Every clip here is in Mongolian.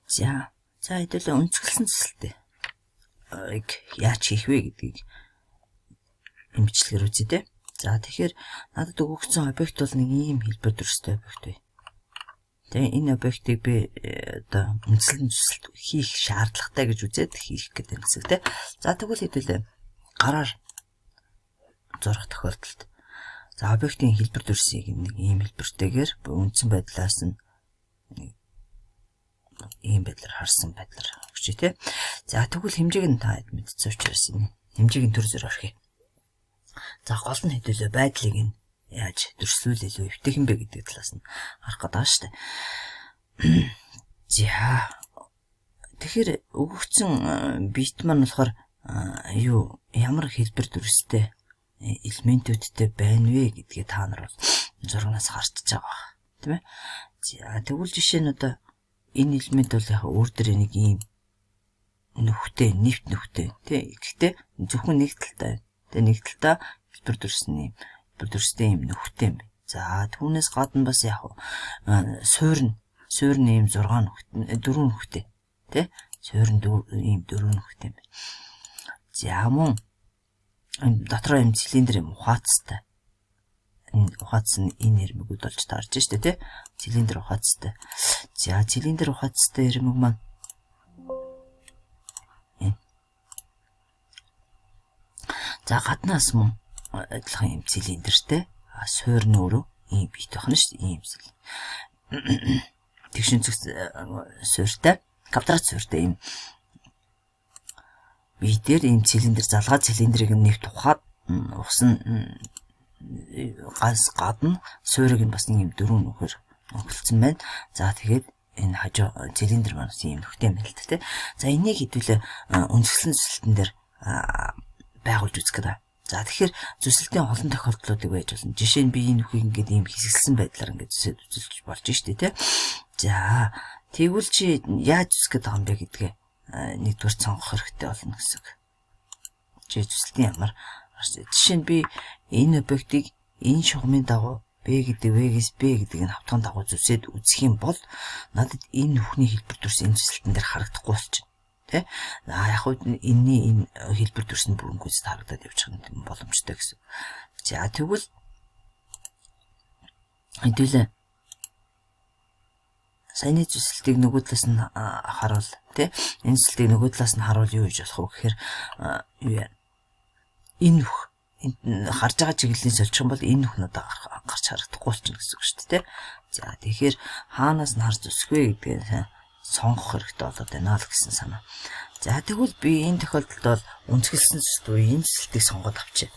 За хэдүүлээ өнцгөлсөн цэцэлтэй яаж хийх вэ гэдгийг эмчилгээр үзье те. За тэгэхээр надад өгөгдсөн объект бол нэг ийм хэлбэр төрөстэй объект бай. Тэгээ энэ объектыг би одоо үндэслэн цэцэлт хийх шаардлагатай гэж үзээд хийх гэдэг юм те. За тэгвэл хэдүүлээ гараар зурх тохиолдолд. За объектын хэлбэр төрсийг нэг ийм хэлбэртэйгээр үндсэн байдлаас нь ийм байдлаар харсан байдлаар өгчээ те. За тэгвэл хэмжээг нь та хэд мэдсэн учраас энэ хэмжээг нь төр зөр орхив. За гол нь хэдүүлээ байдлыг нь яаж төрслүүл илүү эвтэйхэн бэ гэдэг талаас нь харах гэдэг шүү дээ. За тэгэхээр өгөгдсөн бит маань болохоор ямар хэлбэр төрстэй элементүүдтэй байна вэ гэдгээ та нар бол зургаас харж байгаа тийм ээ. За тэгвэл жишээ нь одоо энэ элемент бол яг өөр дөр нэг ийм нүхтэй, нэвт нүхтэй тий. Гэхдээ зөвхөн нэг талтай. Тэгээ нэг талдаа хэлбэр төрстэй ийм нүхтэй юм. За түүнээс гадна бас яг суурь ийм 6 нүхтэй, 4 нүхтэй тий. Суурь ийм 4 нүхтэй юм. За мөн дотроо ийм цилиндр юм ухаацтай. Энэ ухац нь энэ ирмэгүүд болж таарж штэ тий. Цилиндр ухаацтай. За цилиндр ухаацтай ирмэг маань за гаднаас мөн адилхан юм цилиндртэй суурь нь өөрөө ийм бит байна шүү дээ. Ийм тэгшин зүг суурьтай, квадрат суурьтай ийм битээр ийм цилиндр залгаа цилиндрийг нэвт ухаад усан ганц гадна суурийг нь бас нэг юм 4 нүхээр өнгөлцсөн байна. За тэгээд энэ хажуу цилиндр маань ийм нүхтэй юм байна л та тий. За энийг хэдүүлээ өнцгөлсөн цэцэлтэн дээр байгуулж үзэх гэдэг. За тэгэхээр зүсэлтийн олон тохиолдлуудыг байж болно. Жишээ нь би энэ нүхийг ингээд ийм хэсэгсэн байдлаар ингээд зүсэж үзүүлж болж штэ тий. За тэгвэл чи яаж зүсэх гэдэг юм бэ гэдгээ нэгдүгээр цонгох хэрэгтэй болно гэсэн. Чи зүсэлтийн ямар жишээ нь би энэ объектыг энэ шугамын дагуу B гэдэг V-гээс B гэдэг энэ хавтган дагуу зүсээд үзэх юм бол надад энэ нүхний хэлбэр төрс энэ зүсэлтэн дээр харагдахгүй болчих. Тэ? Яг хөө энэний энэ хэлбэр төрс нь бүрэнгүйс харагдаад явчих юм боломжтой гэсэн. За тэгвэл хэдүүлээ саяны зүсэлтийг нөгөө талаас нь харуул тэ? Энэ зүсэлтийг нөгөө талаас нь харуул юу гэж болох вэ гэхээр энэ нүх харж байгаа чиглэлийн солих юм бол энэ нүх надад гарч харагдахгүй болчихно гэсэн үг шүү дээ. За тэгэхээр хаанаас нь харж үзэх вэ гэдгийг сонгох хэрэгтэй болоод байна л гэсэн санаа. За тэгвэл би энэ тохиолдолд бол өнцгөлсөн зүсэлт буюу энэ зүсэлтийг сонгоод авчээ.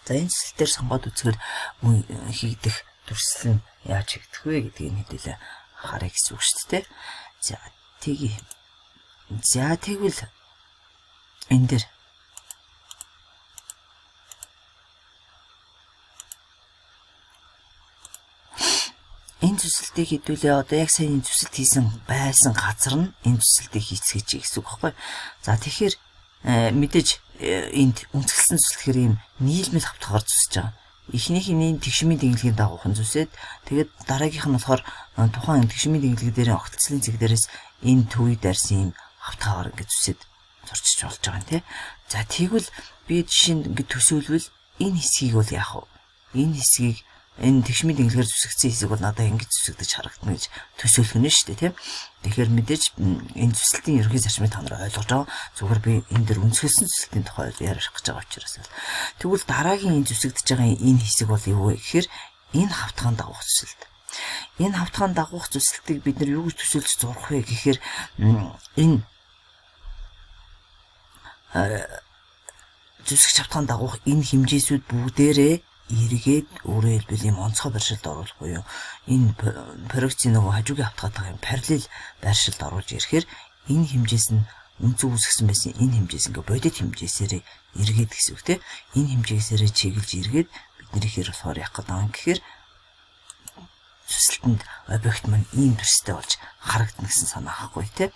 За энэ зүсэлтээр сонгоод үзэхээр хийгдэх төрсөл нь яаж хийгдэх вэ гэдгийг хэдүүлээ харъя гэсэн үг шүү дээ. За тэгвэл энэ дээр энэ зүсэлтийг хэдүүлээ одоо яг сайн зүсэлт хийсэн байсан газар нь энэ зүсэлтийг хийцгээч гэсэн үг байхгүй. За тэгэхээр мэдээж энд өнцгөлсөн зүсэлхээр ийм нийлмэл хавтгаар зүсэж байгаа. Эхнийх нь тэгшмийн дэглэгийн дагуухан зүсээд тэгээд дараагийнх нь болохоор тухайн тэгшмийн дэглэг дээр огтлцлын зэг дээрээс энэ төвийг дайрсан ийм хавтгаар ингэ зүсээд зурчиж болж байгаа юм тий. За тэгвэл би жишээ нь ингэ төсөөлвөл энэ хэсгийг бол яах вэ? Энэ хэсгийг энэ тэгшмийн дэглэгээр зүсгдсэн хэсэг бол надад ингэж зүсгдэж харагдана гэж төсөөлөх нь шүү дээ тийм. Тэгэхээр мэдээж энэ зүсэлтийн ерөнхий зарчмыг та нар ойлгож байгаа. Зүгээр би энэ дэр өнцгөлсөн зүсэлтийн тухай ярих гэж байгаа учраас. Тэгвэл дараагийн энэ зүсгдэж байгаа энэ хэсэг бол юу вэ гэхээр энэ хавтгаан дагуух зүсэлт. Энэ хавтгаан дагуух зүсэлтийг бид нар юу гэж төсөөлж зурх вэ гэхээр энэ зүсгэж хавтгаан дагуух энэ хэмжээсүүд бүгдээрээ эргээд өөрөө хэлбэл юм онцгой барьшилд оруулах буюу энэ проекцийн нөгөө хажуугийн хавтгаатай юм параллел барьшилд оруулж ирэхээр энэ хэмжээс нь үнцэг үүсгэсэн байсан энэ хэмжээс ингээ бодит хэмжээсээр эргээд гэсэн үг тийм. Энэ хэмжээсээр чиглэж эргээд бидний хэр болохоор яг гэдэг гэхээр зүсэлтэнд объект маань ийм төстэй болж харагдана гэсэн санаа авахгүй тийм.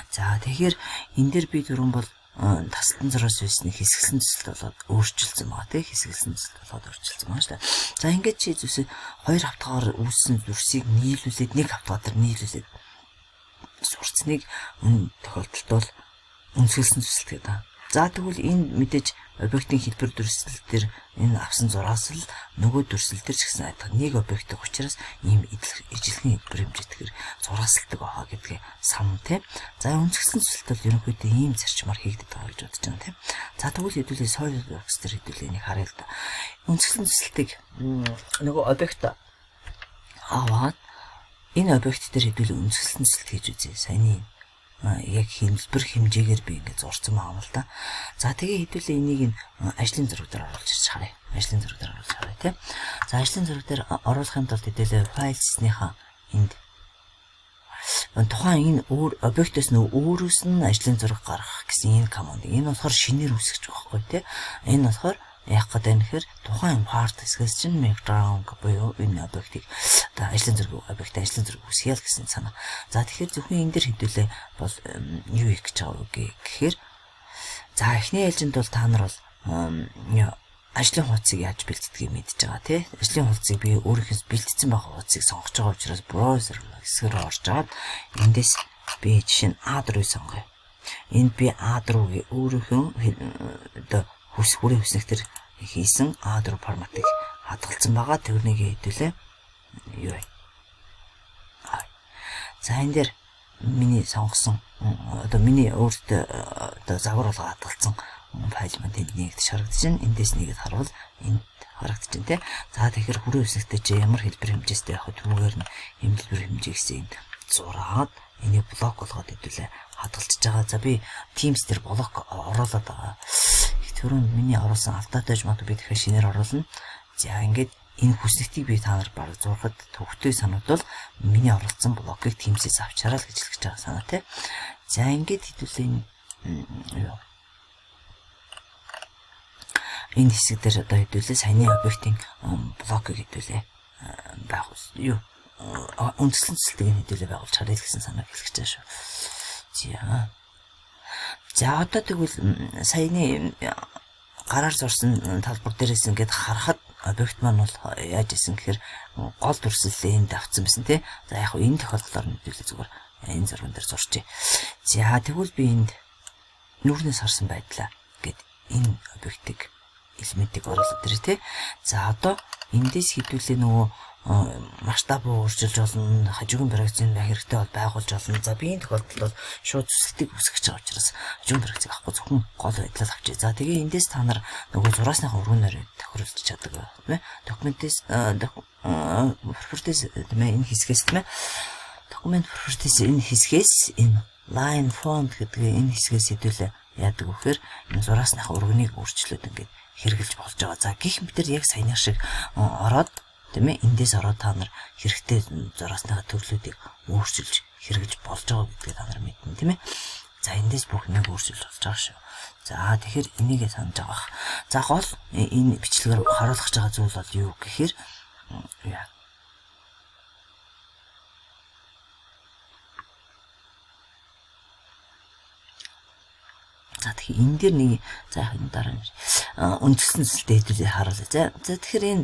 За тэгэхээр энэ дээр би дөрөв бол тасалдан зураас үйсний хэсгэлсэн зүсэлт болоод өөрчилсөн байгаа тийм. Хэсгэлсэн зүсэлт болоод өөрчилсөн байгаа шүү дээ. За ингээд чи зүсээ хоёр хавтгаар үүссэн зүрсийг нийлүүлээд нэг хавтгаар дээр нийлүүлээд сурцныг энэ тохиолдолд бол үнсгэлсэн зүсэлт гэдэг. За тэгвэл энэ мэдээж объектын хэлбэр дүрслэл дээр энэ авсан зураас л нөгөө дүрслэл дээр ч гэсэн адилхан нэг объектыг учраас ийм ижилхэн хэлбэр хэмжээтэйгээр зураасалдаг байгаа гэдгээ сам тийм. За үнсгэлсэн зүсэлт бол ерөнхийдөө ийм зарчмаар хийгдэж байгаа гэж бодож байна тийм. За тэгвэл хэдүүлээ SolidWorks дээр хэдүүлээ энийг харъя л да. Үнсгэлсэн зүсэлтийг нөгөө объект аваад энэ объект дээр хэдүүлээ үнсгэлсэн зүсэлт хийж үзье. Саяны яг хэлбэр хэмжээгээр би ингээд зурсан байгаа юм л да. За тэгээ хэдүүлээ энийг ажлын зураг дээр оруулж харъя. Ажлын зураг дээр оруулж харъя тийм. За ажлын зураг дээр оруулахын тулд хэдүүлээ файлсныхаа энд тухайн энэ өөр объектоос нөө өөрөөс нь ажлын зураг гаргах гэсэн энэ команд. Энэ болохоор шинээр үүсгэж байгаа байхгүй тийм. Энэ болохоор яг гэдэг нь тэгэхээр тухайн part хэсгээс чинь background буюу энэ объектыг одоо ажлын зураг ажлын зураг үсгийл гэсэн санаа. За тэгэхээр зөвхөн энэ дэр хэдүүлээ бол юу их гэж байгаа үг гэхээр за эхний ээлжинд бол та нар бол ажлын хуудсыг яаж бэлддгийг мэдж байгаа тий. Ажлын хуудсыг би өөрийнхөөс бэлдсэн байгаа хуудсыг сонгож байгаа учраас browser хэсгээр орж аваад эндээс би жишээ нь add руу сонгоё. Энд би add руугийн өөрийнхөө одоо хүрээ хүснэгтэр хийсэн add форматыг хадгалсан байгаа. Тэрнийг хэдүүлээ юу вэ? За энэ дээр миний сонгосон одоо миний өөртөө одоо загвар болгоо хадгалсан файл маань тэнд нэгдэж харагдаж байна. Эндээс нэгэд харуул энд харагдаж байна тий. За тэгэхээр хүрээ хүснэгтэр чи ямар хэлбэр хэмжээстэй явах вэ? Түүгээр нь юм хэлбэр хэмжээгсээ энд зураад энийг блок болгоод хэдүүлээ хадгалж байгаа. За би Teams дээр блок оруулаад байгаа. Түрүүн миний оруулсан алдаатай ч магадгүй би дахиад шинээр оруулна. За ингээд энэ хүснэгтийг би та нар баг зурхад төвхтэй санагдвал миний оруулсан блокийг Teams-ээс авч хараа л гэж хэлж байгаа санаа тий. За ингээд хэдүүлээ энэ хэсэг дээр одоо хэдүүлээ саяны объектын блокийг хэдүүлээ байгуул юу үндэслэн цэцлэгийг хэдүүлээ байгуулж харъя гэсэн санааг хэлж байгаа шүү. За одоо тэгвэл саяны гараар зурсан талбар дээрээс ингээд харахад объект маань бол яаж исэн гэхээр гол дүрслэлээ энд авцсан байсан тий. За яг энэ тохиолдолд мэдээлэл зүгээр энэ зурган дээр зурчээ. За тэгвэл би энд нүүрнээс харсан байдлаа гэд энэ объектыг элементийг оруулаад ирээ тий. За одоо эндээс хэдүүлээ нөгөө масштаб өөрчилж болно, хажуугийн проекцийн хэрэгтэй бол байгуулж болно. За би энэ тохиолдолд бол шууд зүсэлтийг үүсгэж байгаа учраас хажуугийн проекцийг авахгүй зөвхөн гол байдлаар авчээ. За тэгээ эндээс та нар нөгөө зураасныхаа өргөнөөр тохируулж чаддаг тийм ээ. Документээс properties тийм ээ энэ хэсгээс тийм ээ. Document properties энэ хэсгээс энэ line font гэдэг энэ хэсгээс хэдүүлээ яадаг вэхээр энэ зураасныхаа өргөнийг өөрчлөөд ингээд хэрэгжилж болж байгаа. За гэх мэтэр яг саяны шиг ороод тийм ээ эндээс ороод та нар хэрэгтэй зураасныхаа төрлүүдийг өөрчилж хэрэгжилж болж байгаа гэдгийг та нар мэднэ тийм ээ. За эндээс бүх нэг өөрчилж болж байгаа шүү. За тэгэхээр энийгээ санаж байгаа. За гол энэ бичлэгээр харуулж байгаа зүйл бол юу гэхээр за тэгэхээр энэ дээр нэг за энэ дараа үндэслэн зүйлтэй хэдүүлээ харуулъя. За тэгэхээр энэ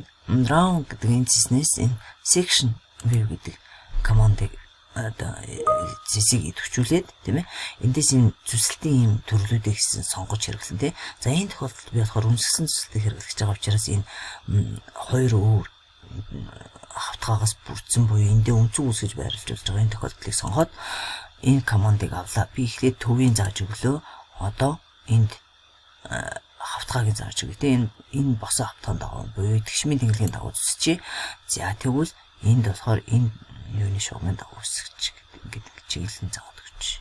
round гэдэг энэ зэснээс энэ section view гэдэг командыг одоо зэсийг идэвхжүүлээд тийм ээ. Эндээс энэ зүсэлтийн юм төрлүүдийг гэсэн сонгож хэрэглэн тийм. За энэ тохиолдолд би болохоор үндэслэн зүсэлтийг хэрэглэж байгаа учраас энэ хоёр өөр хавтгаагаас бүрдсэн буюу эндээ үнцэг үсгэж байрлаж болж байгаа энэ тохиолдлыг сонгоод энэ командыг авлаа. Би эхлээд төвийн зааж өглөө. Одоо энд хавтгаагийн зааж өгье. Энэ босоо хавтгаанд дагав буюу тэгшмийн тэнглэгийн дагуу зүсчээ. За тэгвэл энд болохоор энэ юуны шугамын дагуу үсгэж гэдэг чиглэлэн заадаг гэж.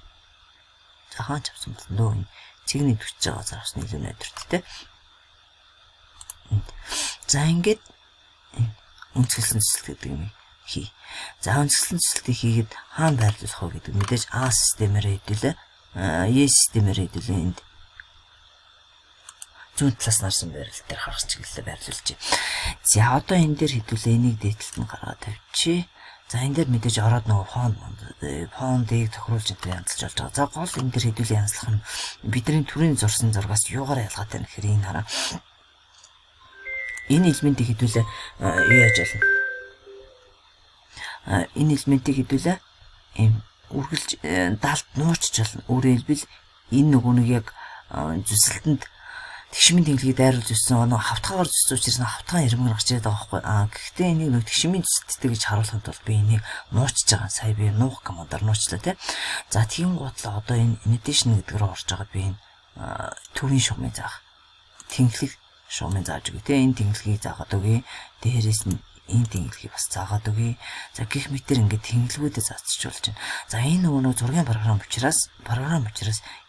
За хаач авсан бол нөө энэ цэгний төсөж байгаа заравс нь илүү найдвартай. За ингээд үнцгэлсэн цэцэл гэдэг юм хий. За үнцгэлсэн цэцэлтийг хийгээд хаана байрлуулах вэ гэдэг мэдээж А системээр хэдүүлээ. E системээр хэдүүлээ энд зүүн талаас нарсан байрал дээр харах чиглэлээр байрлуулж. За одоо энэ дээр хэдүүлээ энийг дээдлэлт нь гаргаад тавьчих. За энэ дээр мэдээж ороод нөгөө фондыг тохируулж энэ янзлж болж байгаа. За гол энэ дээр хэдүүлээ янзлах нь бидний түрүүний зурсан зургаас юугаар ялгаатай вэ гэхээр энэ хараа. Энэ элементийг хэдүүлээ юу яаж болно? Энэ элементийг хэдүүлээ ийм үргэлж даалт нуучж болно. Өөрөөр хэлбэл энэ нөгөө нэг яг зүсэлтэнд тэгшмийн тэнглэгийг дайруулж өссөн нөгөө хавтгаагаар зүсэж учраас хавтгаан ирмэг гарч ирээд байгаа байхгүй. Гэхдээ энийг нөгөө тэгшмийн зүсэлттэй гэж харуулахын тулд би энийг нуучж байгаа. Сая би нуух командаар нуучлаа тий. За тийм гутлаа одоо энэ annotation гэдэг рүү орж байгаад би энэ төвийн шугамыг заах. Тэнглэг шугамыг зааж өгье тий. Энэ тэнглэгийг заагаад өгье. Дээрээс нь энэ тэнглэгийг бас заагаад өгье. За гэх мэтэр ингээд тэнглэгүүдэд заацчихулж байна. За энэ нөгөө зургийн програм учраас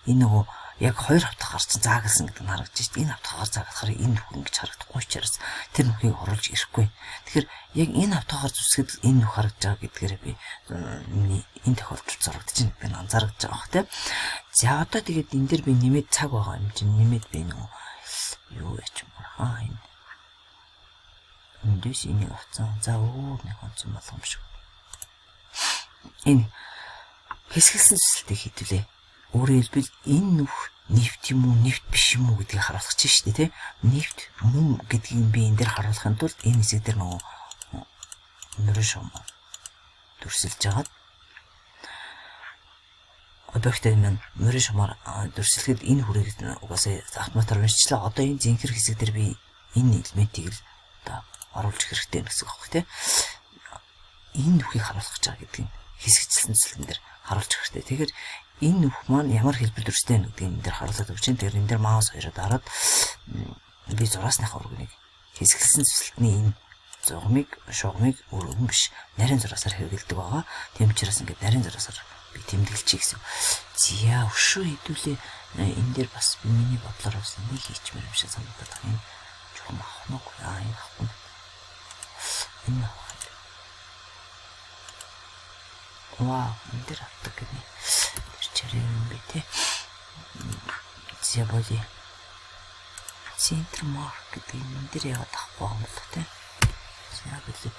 энэ нөгөө яг 2 хавтгаар чинь заагалсан гэдэг нь харагдаж байна. Энэ хавтгаар заагахаар энэ нөх ингэж харагдахгүй учраас тэр нүхийг оруулж ирэхгүй. Тэгэхээр яг энэ хавтгаар зүсгэд энэ нүх харагдаж байгаа гэдгээрээ би энэ тохиолдолд зурагдаж байна гэдгийг анзаарч байгаа бох тийм. За одоо тэгээд энэ дэр би нэмээд цаг байгаа юм чинь нэмээд би нөгөө юу яач юм энэ эндээс энийг авцсан. За нэг онцон болгоом шүү. Энэ хэсгэлсэн зүсэлтийг хийдүүлээ. Өөрөөр хэлбэл энэ нүх нэвт юм уу, нэвт биш юм уу гэдгийг харуулах чинь шүү дээ, тий? Нэвт мөн гэдгийг би энэ дээр харуулахын тулд энэ хэсэг дээр нөгөө мөрөн шум дүрсэлж жагаад объектыг маань мөрөн шумаар дүрсэлгээд энэ хүрээнд угаасаа автоматар уншчлаа. Одоо энэ зинхэр хэсэг дээр би энэ элементийг л одоо оруулж хэрэгтэй гэсэн үг байхгүй, тий? Энэ нүхийг харуулах гэж байгаа гэдгийг хэсэгчлсэн зүсэлтэн дээр харуулж хэрэгтэй. Тэгэхээр энэ нүх маань ямар хэлбэр төрстэй вэ гэдгийг энэ дээр харуулдаг гэж байна. Тэгэхээр энэ дээр маус хоёроо дараад би зураасныхаа өргөнийг хэсгэлсэн зүсэлтний энэ шугамыг өргөн биш нарийн зураасаар хэрэгэлдэг байгаа. Тийм учраас ингээд нарийн зураасаар би тэмдэглэчихье гэсэн. Зя өшөө хэдүүлээ энэ дээр бас би миний бодлоор бас нэг хийчмээр юм шиг санагдаад байгаа юм. Жохом авах нь энэ авах. Энэ вау, энэ дээр авдаг гэнэ. Тэр чарээ юм бэ те. Зяболи. Центр марк гэдэг энэ дээр яваад авахгүй юм л те. Зяболи.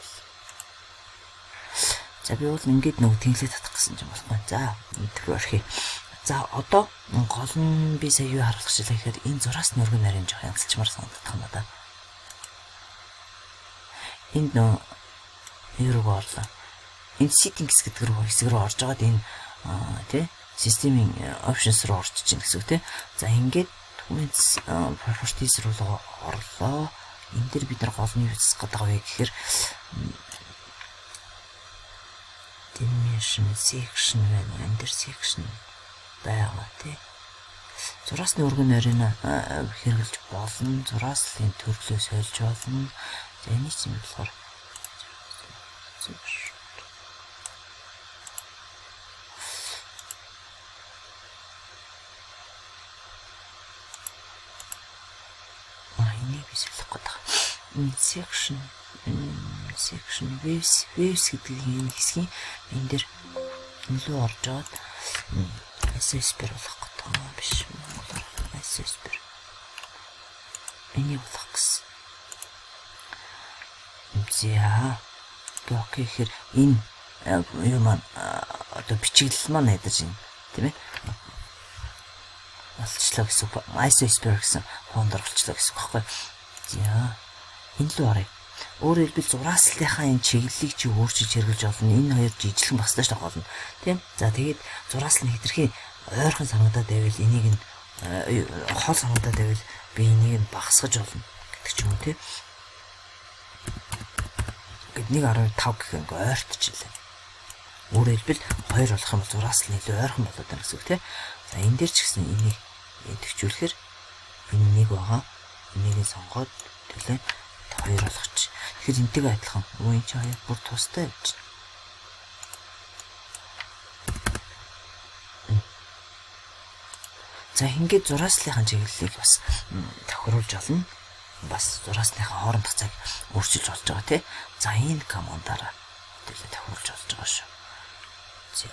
За би бол ингээд нэг тэнглээ татах гэсэн юм болохгүй. За тэр орхи. За одоо гол нь би сая юу харуулах шилээ гэхээр энэ зураас нөргөн нарийн жоох янзлчмаар санагдах юм да. Энд нөө юуруу орлоо. Энэ settings гэдэг хэсэг рүү орж байгаад энэ тий системийн options руу орж чинь гэсэн үг тий. За ингээд documents properties руу орлоо. Энэ дээр бид нар гол нь юу хийх гээд байгаа вэ гэхээр dimension section байна. Энэ дээр section байгаа тий. Зураасны өргөн нарийн хэрэглэж болно. Зурааслын төрлөө сольж болно. За энэ чинь болохоор section waves гэдэг юм хэсгийн энэ дээр нөлөө орж аваад SSPR болох гэдэг биш монголоор SSPR энийг болох гэсэн. За окей гэхээр энэ юу маань одоо бичиглэл маань найдаж байна тийм ээ. Болчлоо гэсэн SSPR гэсэн фондор болчлоо гэсэн үг байхгүй. За энэ л орё. Өөрөөр хэлбэл зурааслынхаа энэ чиглэлийг чи өөрчилж хэрэглэж болно. Энэ хоёр жижиглэн бастай ш тохиолно. Тийм. За тэгээд зурааслын хэтэрхий ойрхон санагдаад байвал энийг нь хол санагдаад байвал би энийг нь багасгаж болно гэдэг ч юм уу тийм. Гэт 1.5 гэх ингээ ойртчихлаа. Өөрөөр хэлбэл 2 болох юм бол зураасл нэлээ ойрхон болоод байна гэсэн үг тийм. За энэ дээр ч гэсэн энийг төвчүүлэхээр энэ нэг байгаа. Энийг сонгоод төлөө 2 болгоч. Тэгэхээр энтэйгээ адилхан. Өө энэ чи хоёр бүр тустай явж байна. За ингээд зурааслынхаа чиглэлийг бас тохируулж олно. Бас зураасныхаа хоорондох цаг өөрчилж болж байгаа тий. За энэ командаараа төлөө тохируулж болж байгаа шүү. За